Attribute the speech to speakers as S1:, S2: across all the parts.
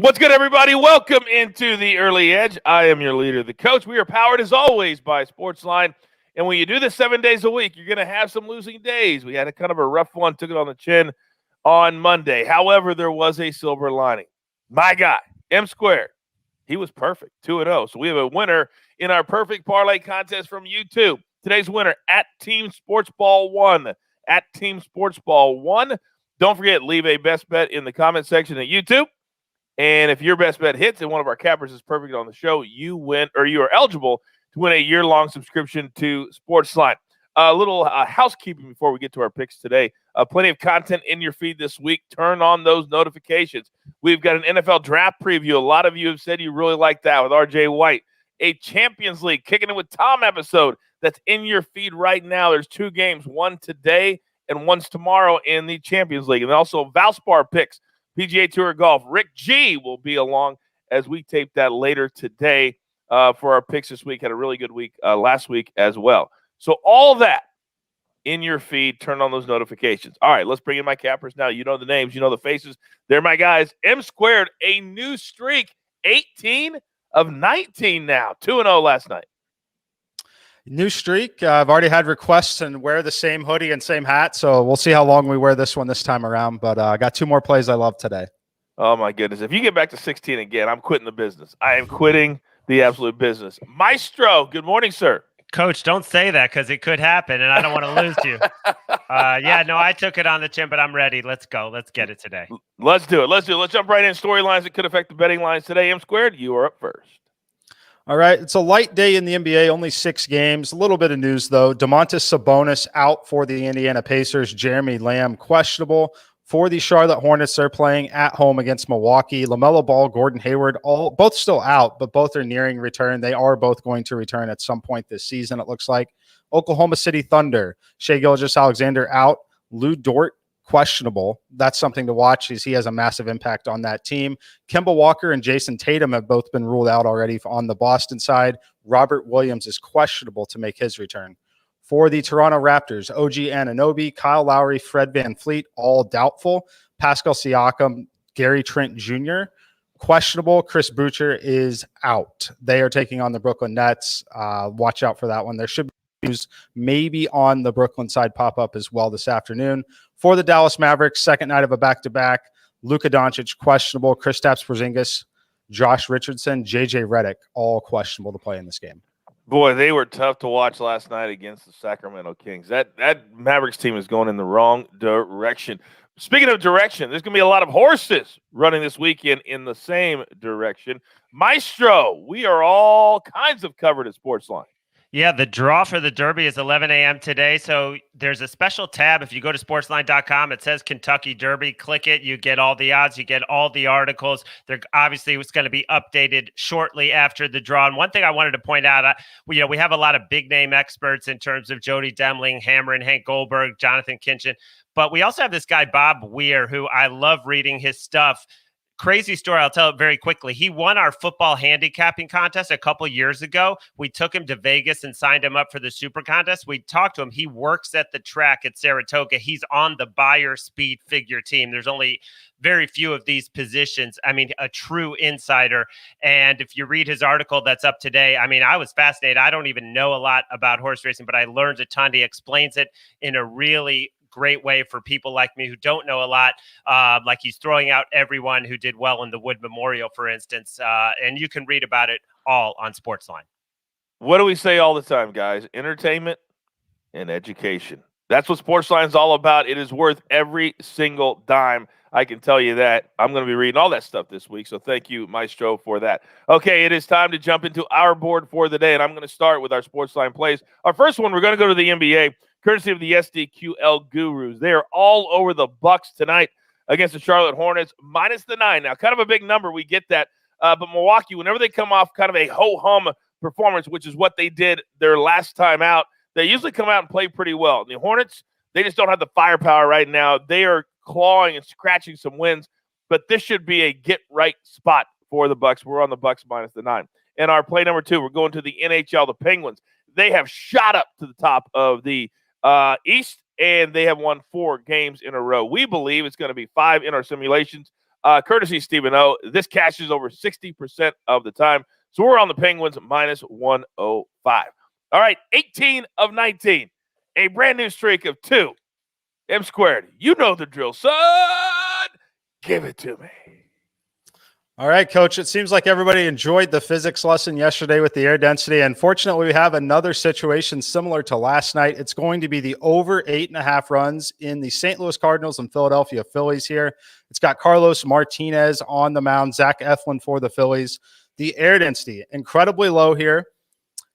S1: What's good, everybody? Welcome into the Early Edge. I am your leader, the coach. We are powered, as always, by SportsLine. And when you do this 7 days a week, you're going to have some losing days. We had a kind of a rough one, took it on the chin on Monday. However, there was a silver lining. My guy, M Squared, he was perfect, 2-0. So we have a winner in our perfect parlay contest from YouTube. Today's winner, at Team Sportsball 1. At Team Sportsball 1. Don't forget, leave a best bet in the comment section at YouTube. And if your best bet hits and one of our cappers is perfect on the show, you win, or you are eligible to win a year-long subscription to SportsLine. A little housekeeping before we get to our picks today. Plenty of content in your feed this week. Turn on those notifications. We've got an NFL draft preview. A lot of you have said you really like that with RJ White. A Champions League Kicking It With Tom episode that's in your feed right now. There's 2 games, one today and one's tomorrow in the Champions League. And also Valspar picks. PGA Tour Golf. Rick G will be along as we tape that later today for our picks this week. Had a really good week last week as well. So all that in your feed. Turn on those notifications. All right, let's bring in my cappers now. You know the names. You know the faces. They're my guys. M Squared, a new streak. 18 of 19 now. 2-0 last night.
S2: New streak. I've already had requests and wear the same hoodie and same hat, so we'll see how long we wear this one this time around. But I got 2 more plays I love today.
S1: Oh, my goodness. If you get back to 16 again, I'm quitting the business. I am quitting the absolute business. Maestro, good morning, sir.
S3: Coach, don't say that because it could happen, and I don't want to lose you. I took it on the chin, but I'm ready. Let's go. Let's get it today.
S1: Let's do it. Let's jump right in. Storylines that could affect the betting lines today. M Squared, you are up first.
S2: All right, it's a light day in the NBA, only 6 games. A little bit of news, though. Domantas Sabonis out for the Indiana Pacers. Jeremy Lamb questionable. For the Charlotte Hornets, they're playing at home against Milwaukee. LaMelo Ball, Gordon Hayward, both still out, but both are nearing return. They are both going to return at some point this season, it looks like. Oklahoma City Thunder, Shai Gilgeous-Alexander out. Lou Dort, questionable. That's something to watch as he has a massive impact on that team. Kemba Walker and Jason Tatum have both been ruled out already on the Boston side. Robert Williams is questionable to make his return. For the Toronto Raptors, OG Anunoby, Kyle Lowry, Fred VanVleet, all doubtful. Pascal Siakam, Gary Trent Jr., questionable. Chris Boucher is out. They are taking on the Brooklyn Nets. Watch out for that one. There should be news maybe on the Brooklyn side pop up as well this afternoon. For the Dallas Mavericks, second night of a back-to-back, Luka Doncic, questionable. Kristaps Porzingis, Josh Richardson, JJ Redick, all questionable to play in this game.
S1: Boy, they were tough to watch last night against the Sacramento Kings. That Mavericks team is going in the wrong direction. Speaking of direction, there's going to be a lot of horses running this weekend in the same direction. Maestro, we are all kinds of covered at SportsLine.
S3: Yeah, the draw for the Derby is 11 a.m. today. So there's a special tab. If you go to sportsline.com, it says Kentucky Derby. Click it. You get all the odds. You get all the articles. They're obviously it's going to be updated shortly after the draw. And one thing I wanted to point out, we have a lot of big name experts in terms of Jody Demling, Hammerin, Hank Goldberg, Jonathan Kinchin. But we also have this guy, Bob Weir, who I love reading his stuff. Crazy story. I'll tell it very quickly. He won our football handicapping contest a couple years ago. We took him to Vegas and signed him up for the super contest. We talked to him. He works at the track at Saratoga. He's on the Buyer Speed Figure team. There's only very few of these positions. I mean, a true insider. And if you read his article that's up today, I mean, I was fascinated. I don't even know a lot about horse racing, but I learned a ton. He explains it in a really great way for people like me who don't know a lot. Like he's throwing out everyone who did well in the Wood Memorial, for instance. And you can read about it all on SportsLine.
S1: What do we say all the time, guys? Entertainment and education. That's what SportsLine is all about. It is worth every single dime. I can tell you that. I'm going to be reading all that stuff this week, so thank you, Maestro, for that. Okay, it is time to jump into our board for the day, and I'm going to start with our SportsLine plays. Our first one, we're going to go to the NBA. Courtesy of the SDQL Gurus. They are all over the Bucks tonight against the Charlotte Hornets, minus the 9. Now, kind of a big number. We get that. But Milwaukee, whenever they come off kind of a ho-hum performance, which is what they did their last time out, they usually come out and play pretty well. The Hornets, they just don't have the firepower right now. They are clawing and scratching some wins, but this should be a get-right spot for the Bucks. We're on the Bucks minus the 9. And our play number 2, we're going to the NHL, the Penguins. They have shot up to the top of the East, and they have won 4 games in a row. We believe it's going to be 5 in our simulations. courtesy Stephen O. This cashes over 60% of the time. So we're on the Penguins minus 105. All right, 18 of 19. A brand new streak of 2. M squared. You know the drill, son. Give it to me.
S2: All right, Coach. It seems like everybody enjoyed the physics lesson yesterday with the air density. Unfortunately, we have another situation similar to last night. It's going to be the over 8.5 runs in the St. Louis Cardinals and Philadelphia Phillies here. It's got Carlos Martinez on the mound, Zach Eflin for the Phillies. The air density, incredibly low here.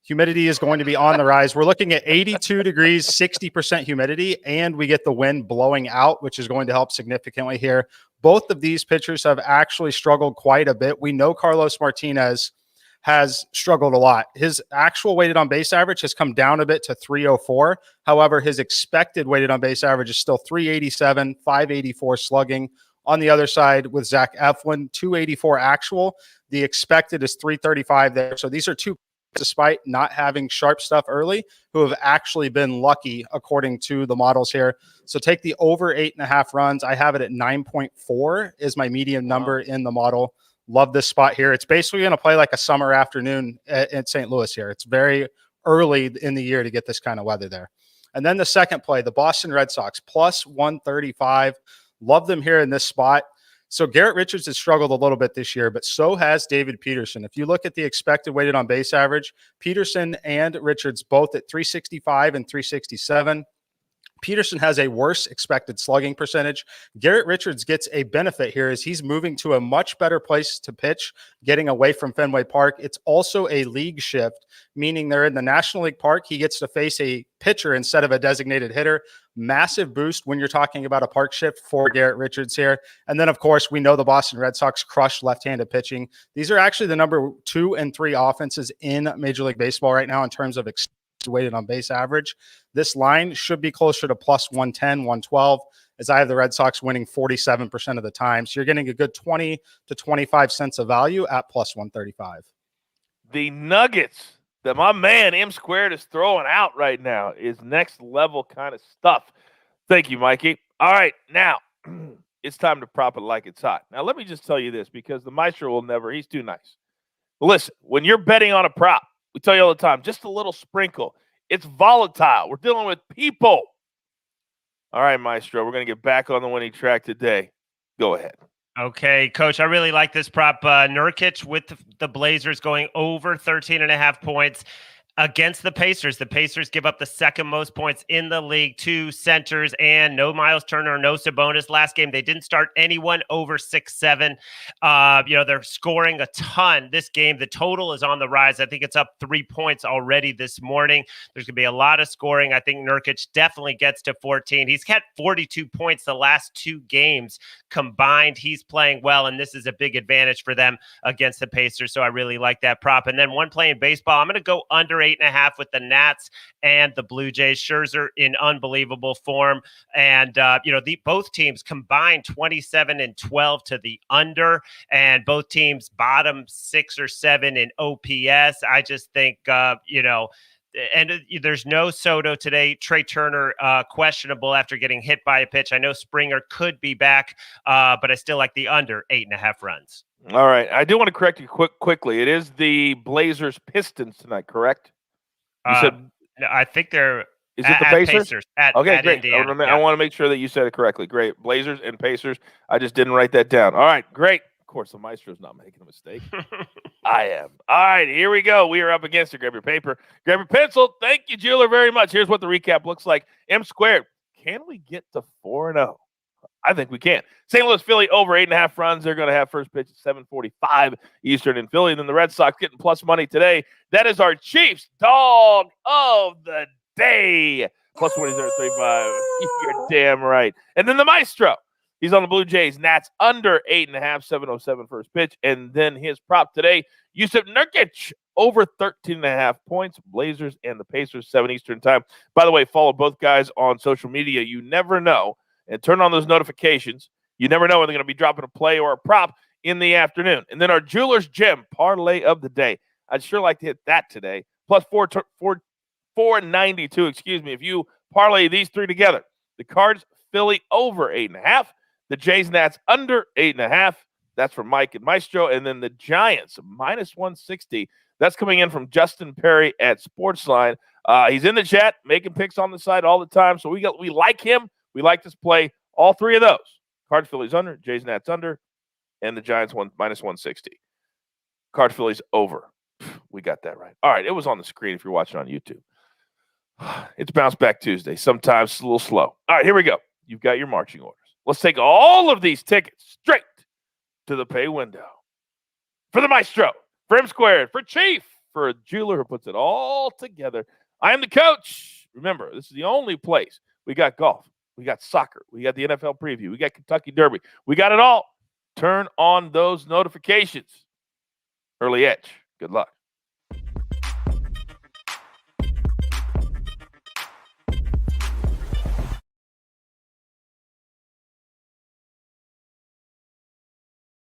S2: Humidity is going to be on the rise. We're looking at 82 degrees, 60% humidity, and we get the wind blowing out, which is going to help significantly here. Both of these pitchers have actually struggled quite a bit. We know Carlos Martinez has struggled a lot. His actual weighted on base average has come down a bit to 304. However, his expected weighted on base average is still 387, 584 slugging. On the other side with Zach Eflin, 284 actual. The expected is 335 there. So these are two, despite not having sharp stuff early, who have actually been lucky according to the models here. So take the over 8.5 runs. I have it at 9.4 is my median number in the model. Love this spot here. It's basically going to play like a summer afternoon at St. Louis here. It's very early in the year to get this kind of weather there. And then the second play, the Boston Red Sox, plus 135. Love them here in this spot. So Garrett Richards has struggled a little bit this year, but so has David Peterson. If you look at the expected weighted on base average, Peterson and Richards both at 365 and 367. Peterson has a worse expected slugging percentage. Garrett Richards gets a benefit here as he's moving to a much better place to pitch, getting away from Fenway Park. It's also a league shift, meaning they're in the National League Park. He gets to face a pitcher instead of a designated hitter. Massive boost when you're talking about a park shift for Garrett Richards here. And then, of course, we know the Boston Red Sox crush left-handed pitching. These are actually the number 2 and 3 offenses in Major League Baseball right now in terms of weighted on base average. This line should be closer to plus 110, 112, as I have the Red Sox winning 47% of the time. So you're getting a good 20 to 25 cents of value at plus 135.
S1: The Nuggets that my man M squared is throwing out right now is next level kind of stuff. Thank you, Mikey. All right, now it's time to prop it like it's hot. Now, let me just tell you this, because the Maestro will never, he's too nice. Listen, when you're betting on a prop, we tell you all the time, just a little sprinkle. It's volatile. We're dealing with people. All right, Maestro, we're going to get back on the winning track today. Go ahead.
S3: Okay, Coach, I really like this prop. Nurkic with the Blazers going over 13.5 points against the Pacers. The Pacers give up the second most points in the league to centers, and no Miles Turner, no Sabonis. Last game, they didn't start anyone over 6'7". They're scoring a ton. This game, the total is on the rise. I think it's up 3 points already this morning. There's going to be a lot of scoring. I think Nurkic definitely gets to 14. He's had 42 points the last 2 games combined. He's playing well, and this is a big advantage for them against the Pacers. So I really like that prop. And then one play in baseball, I'm going to go under 8.5 with the Nats and the Blue Jays. Scherzer in unbelievable form. And, both teams combined 27 and 12 to the under, and both teams bottom 6 or 7 in OPS. I just think, and there's no Soto today. Trey Turner questionable after getting hit by a pitch. I know Springer could be back, but I still like the under 8.5 runs.
S1: All right. I do want to correct you quickly. It is the Blazers Pistons tonight, correct? You said
S3: no, I think they're
S1: is it the Pacers?
S3: Okay,
S1: great.
S3: Indiana.
S1: I want to make sure that you said it correctly. Great. Blazers and Pacers. I just didn't write that down. All right, great. Of course, the Maestro's not making a mistake. I am. All right, here we go. We are up against it. Grab your paper. Grab your pencil. Thank you, Jeweler, very much. Here's what the recap looks like. M squared. Can we get to 4-0? I think we can. St. Louis, Philly over 8.5 runs. They're going to have first pitch at 7:45 Eastern in Philly. And then the Red Sox getting plus money today. That is our Chiefs dog of the day. Plus 20.35. You're damn right. And then the Maestro. He's on the Blue Jays. Nats under 8.5, 7:07 first pitch. And then his prop today, Yusuf Nurkic over 13.5 points. Blazers and the Pacers, 7 Eastern time. By the way, follow both guys on social media. You never know. And turn on those notifications. You never know when they're going to be dropping a play or a prop in the afternoon. And then our Jeweler's Gem parlay of the day. I'd sure like to hit that today. Plus 492, if you parlay these 3 together. The Cards, Philly over 8.5. The Jays Nats under 8.5. That's from Mike and Maestro. And then the Giants minus 160. That's coming in from Justin Perry at SportsLine. He's in the chat, making picks on the side all the time. So we like him. We like this play. All three of those. Card Phillies under, Jays Nats under, and the Giants minus 160. Card Phillies over. We got that right. All right, it was on the screen if you're watching on YouTube. It's Bounce Back Tuesday. Sometimes it's a little slow. All right, here we go. You've got your marching orders. Let's take all of these tickets straight to the pay window. For the Maestro, for M Squared, for Chief, for a jeweler who puts it all together. I am the coach. Remember, this is the only place. We got golf. We got soccer. We got the NFL preview. We got Kentucky Derby. We got it all. Turn on those notifications. Early Edge. Good luck.